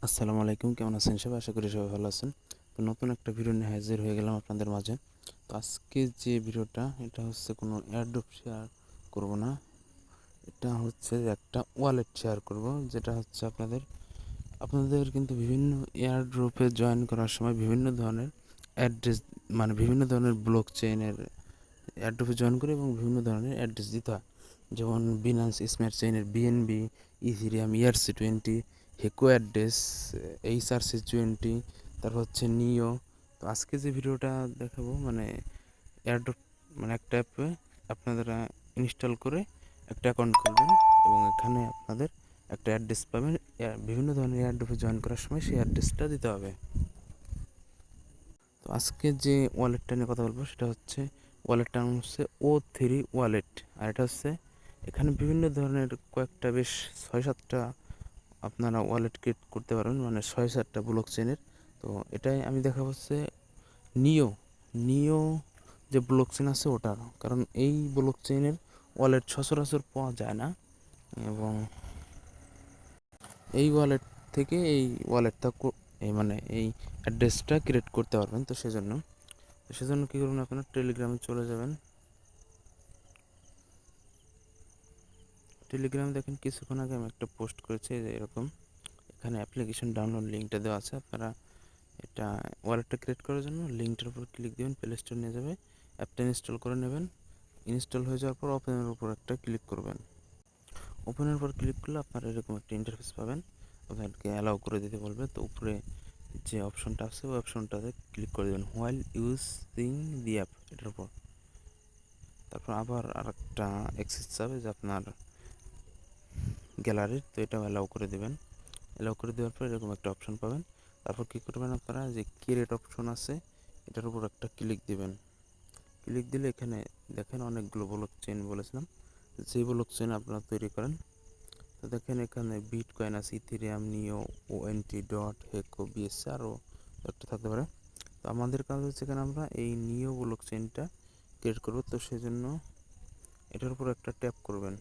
আসসালামু আলাইকুম, কেমন আছেন সবাই? আশা করি সবাই ভালো আছেন। তো নতুন একটা ভিডিও নিয়ে হাজির হয়ে গেলাম আপনাদের মাঝে। তো আজকে যে ভিডিওটা, এটা হচ্ছে কোনো এয়ারড্রপ শেয়ার করব না, এটা হচ্ছে একটা ওয়ালেট শেয়ার করব, যেটা হচ্ছে আপনাদের কিন্তু বিভিন্ন এয়ারড্রপে জয়েন করার সময় বিভিন্ন ধরনের অ্যাড্রেস, মানে বিভিন্ন ধরনের ব্লক চেইনের এয়ারড্রপে জয়েন করে এবং বিভিন্ন ধরনের অ্যাড্রেস দিতে হয়। যেমন বিনান্স স্মার্ট চেইনের BNB, Ethereum ERC20, Heco address, HRC20, তারপর হচ্ছে নিও। তো আজকে যে ভিডিওটা দেখাবো, মানে এয়ারড্রপ, মানে একটা অ্যাপে আপনারা ইনস্টল করে একটা অ্যাকাউন্ট খুলবেন এবং এখানে আপনাদের একটা অ্যাড্রেস পাবেন। বিভিন্ন ধরনের এয়ারড্রপে জয়েন করার সময় সেই অ্যাড্রেসটা দিতে হবে। তো আজকে যে ওয়ালেটটা নিয়ে কথা বলবো সেটা হচ্ছে, ওয়ালেটটার নাম হচ্ছে O3 ওয়ালেট। আর এটা হচ্ছে, এখানে বিভিন্ন ধরনের কয়েকটা, বেশ 6-7টা আপনারা ওয়ালেট ক্রিয়েট করতে পারবেন, মানে 6-7টা ব্লক চেনের। তো এটাই আমি দেখাবো হচ্ছে নিও নিও যে ব্লক চেন আছে ওটার, কারণ এই ব্লক চেনের ওয়ালেট সচরাচর পাওয়া যায় না, এবং এই ওয়ালেট থেকে এই ওয়ালেটটা মানে এই অ্যাড্রেসটা ক্রিয়েট করতে পারবেন। তো সেজন্য কী করবেন, আপনার টেলিগ্রামে চলে যাবেন। টেলিগ্রামে দেখেন কিছুক্ষণ আগে আমি একটা পোস্ট করেছি, যে এরকম এখানে অ্যাপ্লিকেশন ডাউনলোড লিঙ্কটা দেওয়া আছে। আপনারা এটা ওয়ালেটটা ক্রিয়েট করার জন্য লিঙ্কটার উপর ক্লিক দেবেন, প্লে স্টোর নিয়ে যাবে, অ্যাপটা ইনস্টল করে নেবেন। ইনস্টল হয়ে যাওয়ার পর ওপেনের উপর একটা ক্লিক করবেন। ওপেনের উপর ক্লিক করলে আপনারা এরকম একটা ইন্টারফেস পাবেন, আপনাদেরকে অ্যালাউ করে দিতে বলবে। তো উপরে যে অপশনটা আছে ওই অপশনটাতে ক্লিক করে দেবেন, হোয়াইল ইউজিং দি অ্যাপ, এটার উপর। তারপর আবার আরেকটা অ্যাক্সেস চাবে যে আপনার গ্যালারির, তো এটাও অ্যালাউ করে দেবেন। অ্যালাউ করে দেওয়ার পর এরকম একটা অপশন পাবেন। তারপর কী করবেন, আপনারা যে ক্রিয়েট অপশন আছে এটার উপর একটা ক্লিক দিবেন। ক্লিক দিলে এখানে দেখেন অনেকগুলো ব্লক চেইন বলেছিলাম, যেই ব্লক চেইন আপনারা তৈরি করেন। তো দেখেন এখানে বিটকয়েন আছে, ইথেরিয়াম, নিও, ONT ডট, হেকো, বিএসসি, আরও একটা থাকতে পারে। তো আমাদের কাজ হচ্ছে এখানে আমরা এই নিও ব্লক চেইনটা ক্রিয়েট করব। তো সেজন্য এটার উপর একটা ট্যাপ করবেন।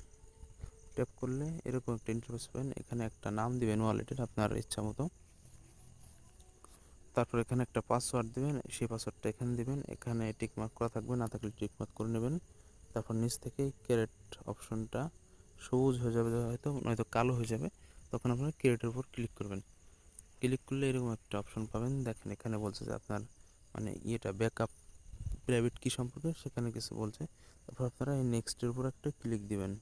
ট্যাপ করলে এরকম একটা ইন্টারফেস পাবেন। এখানে একটা নাম দিবেন ওয়ালেটের আপনার ইচ্ছা মতো। তারপর এখানে একটা পাসওয়ার্ড দিবেন, সেই পাসওয়ার্ডটা এখানে দিবেন। এখানে টিকমার্ক করা থাকবে, না থাকলে টিকমার্ক করে নেবেন। তারপর নিচ থেকে ক্রিয়েট অপশনটা সবুজ হয়ে যাবে হয়তো, নয়তো কালো হয়ে যাবে, তখন আপনারা ক্রিয়েটের উপর ক্লিক করবেন। ক্লিক করলে এরকম একটা অপশন পাবেন। দেখেন এখানে বলছে যে আপনার মানে ইয়েটা ব্যাকআপ প্রাইভেট কি সম্পর্কে সেখানে কিছু বলছে। তারপর আপনারা এই নেক্সটের উপর একটা ক্লিক দিবেন।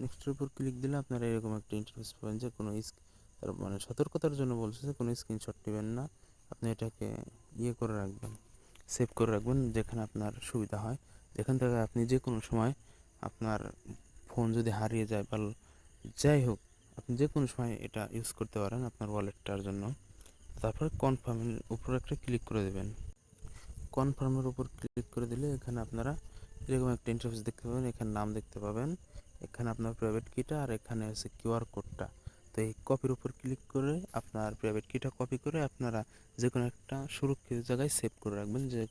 নেক্সটের উপর ক্লিক দিলে আপনারা এরকম একটা ইন্টারফেস পাবেন, যে কোনো তার মানে সতর্কতার জন্য বলছে যে কোনো স্ক্রিনশট নেবেন না, আপনি এটাকে ইয়ে করে রাখবেন, সেভ করে রাখবেন যেখানে আপনার সুবিধা হয়, যেখান থেকে আপনি যে কোনো সময় আপনার ফোন যদি হারিয়ে যায় বা যাই হোক, আপনি যে কোনো সময় এটা ইউজ করতে পারেন আপনার ওয়ালেটটার জন্য। তারপর কনফার্মের উপর একটা ক্লিক করে দেবেন। কনফার্মের উপর ক্লিক করে দিলে এখানে আপনারা এরকম একটা ইন্টারফেস দেখতে পাবেন। এখানে নাম দেখতে পাবেন, এখানে আপনার প্রাইভেট কিটা, আর এখানে আছে কিউআর কোডটা। তো এই কপির উপর ক্লিক করে আপনার প্রাইভেট কিটা কপি করে আপনারা যে কোনো একটা সুরক্ষিত জায়গায় সেভ করে রাখবেন, যে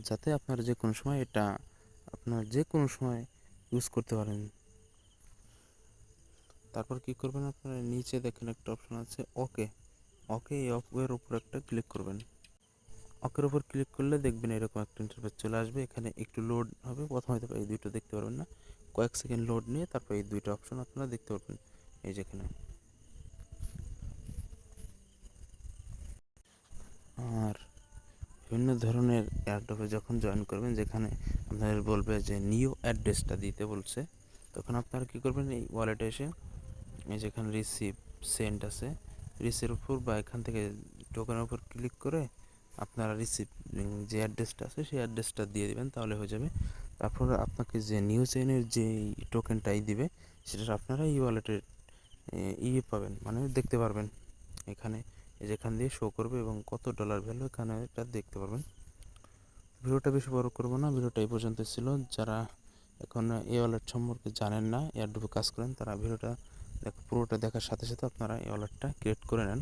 যাতে আপনার যে কোনো সময় এটা আপনার যে কোনো সময় ইউজ করতে পারেন। তারপর কি করবেন, আপনারা নিচে দেখেন একটা অপশন আছে ওকে। এই ওকের উপর একটা ক্লিক করবেন। ওকের উপর ক্লিক করলে দেখবেন এরকম একটা ইন্টারফেস চলে আসবে। এখানে একটু লোড হবে, প্রথমে হয়তো এই দুটো দেখতে পারবেন না, কয়েক সেকেন্ড লোড নিয়ে তারপর এই দুইটা অপশন আপনারা দেখতে পারবেন। এই যেখানে আর বিভিন্ন ধরনের এয়ারড্রপে যখন জয়েন করবেন, যেখানে আপনাদের বলবে যে নিউ অ্যাড্রেসটা দিতে বলছে, তখন আপনারা কী করবেন, এই ওয়ালেটে এসে এই যেখানে রিসিভ সেন্ড আছে, রিসিভের উপর বা এখান থেকে টোকেনের উপর ক্লিক করে আপনারা রিসিভ যে অ্যাড্রেসটা আছে সেই অ্যাড্রেসটা দিয়ে দেবেন, তাহলে হয়ে যাবে। তারপর আপনাকে যে নিউ চেইনের যে টোকেনটাই দিবে সেটা আপনারা ই ওয়ালেটের ইয়ে পাবেন, মানে দেখতে পারবেন। এখানে যেখান দিয়ে শো করবে এবং কত ডলার ভ্যালু এখানে এটা দেখতে পারবেন। ভিডিওটা বেশি বড় করবো না, ভিডিওটা এই পর্যন্ত ছিল। যারা এখন এই ওয়ালেট সম্পর্কে জানেন না, এয়ারড্রপে কাজ করেন, তারা ভিডিওটা পুরোটা দেখার সাথে সাথে আপনারা এই ওয়ালেটটা ক্রিয়েট করে নেন,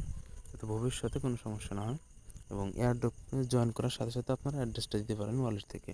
যাতে ভবিষ্যতে কোনো সমস্যা না হয়, এবং এয়ারড্রপে জয়েন করার সাথে সাথে আপনারা অ্যাড্রেসটা দিতে পারেন ওয়ালেট থেকে।